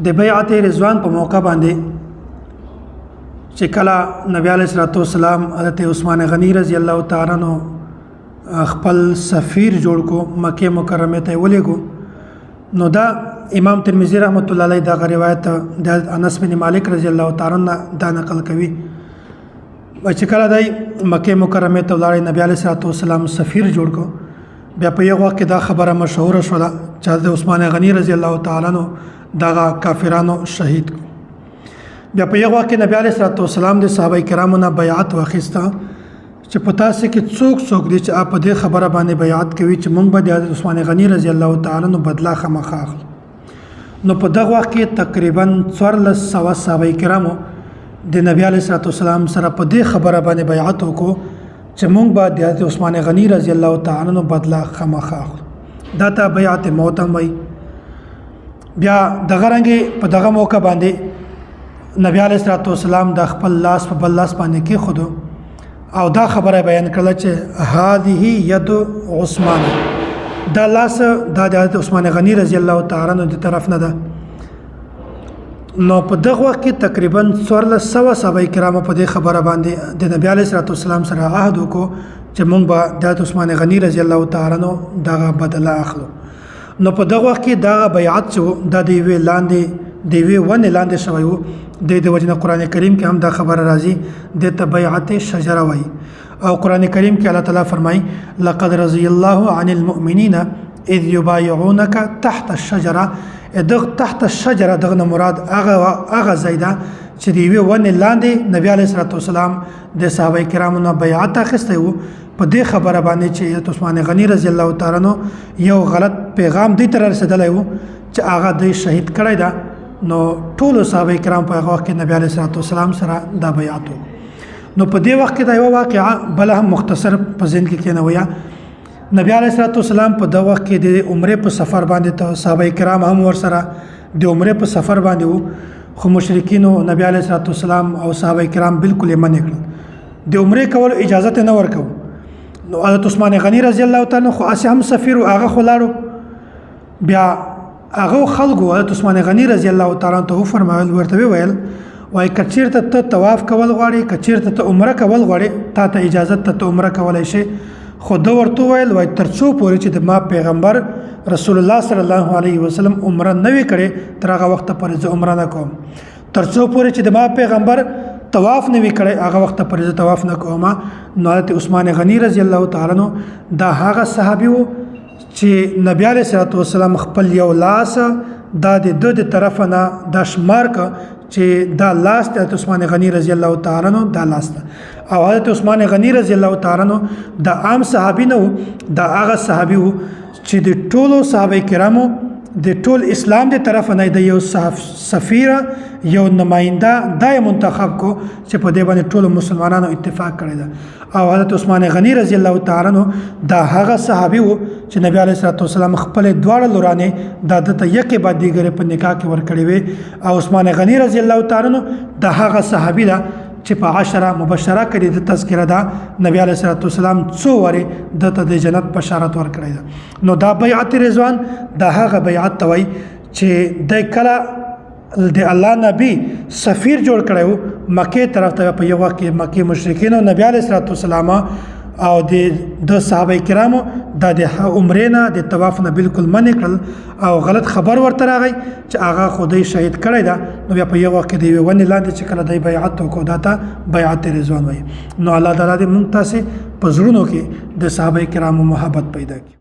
د بیعت رضوان په موقع باندې چې کله نبی علیه الصلاۃ والسلام حضرت عثمان غنی رضی الله تعالی عنہ خپل سفیر جوړ کو مکه مکرمه ته ولېګو نو دا امام ترمذی رحمت الله علیه دا روایت د انس بن مالک رضی الله تعالی عنہ دا نقل کوي چې کله دای مکه مکرمه ته ولاړ نبی علیه الصلاۃ والسلام سفیر جوړ کو بیا په یو وخت دا خبره مشهور شوه چې د عثمان غنی رضی الله تعالی عنہ دغه کافرانو شهید بیا په یو وخت نبی علیه الصلاۃ والسلام د صحابه کرامو نه بیعت واخیسته چې پتا سي کې څوک دي چې په دې خبره باندې بیعت کوي چې موږ به د عثمان غنی رضی الله تعالی عنہ بدلا خامخا اخلو نو په دغه وخت کې تقریبا 1400 صحابه کرامو د نبی علیه الصلاۃ والسلام سره په دې خبره باندې بیعت وکړو چې موږ به د عثمان غنی رضی الله تعالی عنہ بدلا خامخا اخلو دا ته بیعت موت هم وایي بیا دغه رنګه په دغه موقع باندې نبی علیه الصلاۃ والسلام د خپل لاس په بل لاس باندې کې خود او دا خبره بیان کړل چې هذه ید عثمان دا لاس د عثمان غنی رضی الله تعالی عنہ د طرف نه ده نو په دغه وخت کې تقریبا 1400 صحابه کرامو په دې خبره باندې د نبی علیه الصلاۃ والسلام سره عهد وکړو چې موږ به د عثمان غنی رضی الله تعالی عنہ دغه بدله اخلو نو په دغه وخت کې دا بیعت شو د دې لاندې د وی ونه لاندې شوی وو د وجنه قران کریم کې هم دا خبر راځي د بیعت شجره وای او قران کریم کې الله تعالی فرمای لقد رضي الله عن المؤمنين اذ يبايعونك تحت الشجره دغه تحت الشجره دغه مراد هغه زیده چې دی وی ونه لاندې نبی علیه الصلاۃ والسلام د صحابه کرامو نه بیعت اخیسته وو په دې خبره باندې چې عثمان غنی رضی الله تعالی عنہ یو غلط پیغام دی تر رسیدلی وو چې هغه د شهید کړی دا نو ټول صحابه کرام په هغه وخت کې نبی علیه الصلاۃ والسلام سره دا بیعت نو په دې وخت کې دا یو واقعه بل هم مختصر په ذهن کې کېنویا نبی علیه الصلاۃ والسلام په دغه وخت کې د عمره په سفر باندې ته صحابه کرام هم ورسره د عمره په سفر باندې وو خو مشرکینو نبی علیه الصلاۃ والسلام او صحابه کرام بالکل یې منع کړل د عمره کول اجازه نه ورکو نو حضرت عثمان غنی رضی الله تعالی خو اسه هم سفیر او هغه خلاړو بیا هغه خلکو حضرت عثمان غنی رضی الله تعالی ته فرمایل ورته ویل وای کچیرته ته طواف کول غواړي کچیرته ته عمره کول غواړي تا ته اجازه ته عمره کولای شي خود ورته ویل وای ترڅو پورې چې د ما پیغمبر رسول الله صلی الله علیه وسلم عمره نه وی کړي تر هغه وخت پورې زه عمره نه کوم ترڅو پورې چې د ما پیغمبر طواف نه وی کړي هغه وخت پورې زه طواف نه کوم نو حضرت عثمان غنی رضی الله تعالی عنہ دا هغه صحابي وو چې نبی علیه الصلاۃ والسلام خپل یو لاس دا د طرف نه د شمار ک چې دا لاس د عثمان غنی رضی الله تعالی عنہ دا لاس او حضرت عثمان غنی رضی الله تعالی عنہ د عام صحابي نه دا هغه صحابي وو چې د ټولو صحابه کرامو د ټول اسلام د طرف نه د یو سفیر یو نماینده د منتخب کو چې په دې باندې ټول مسلمانانو اتفاق کړی دا او حضرت عثمان غنی رضی الله تعالی عنہ دا هغه صحابي وو چې نبی علیه الصلاۃ والسلام خپل دواړه لورانه د دته یکه بعد دیګره په نکاح کې ور کړی وي او عثمان غنی رضی الله تعالی عنہ دا هغه صحابي دا چې په 10 مبشره کړي د تذکره دا نبی علیه الصلاۃ والسلام څو وره د جنت بشارت ور کړی دا نو دا بیعت رضوان دا هغه بیعت توي چې د کله د الله نبی سفیر جوړ کړو مکه طرف ته په یو وخت کې مکه مشرکین او نبی علیه الصلاۃ والسلام او د صحابه کرامو د عمره نه د طواف نه بالکل منع کړل او غلط خبر ورته راغی چې هغه خدای شهید کړی دا نو بیا په یو وخت کې دی ونی لاندې چې کله د بیعت وکړه دا بیعت رضوان وایي نو الله تعالی دې مونږ تاسو په زړونو کې د صحابه کرامو محبت پیدا کړي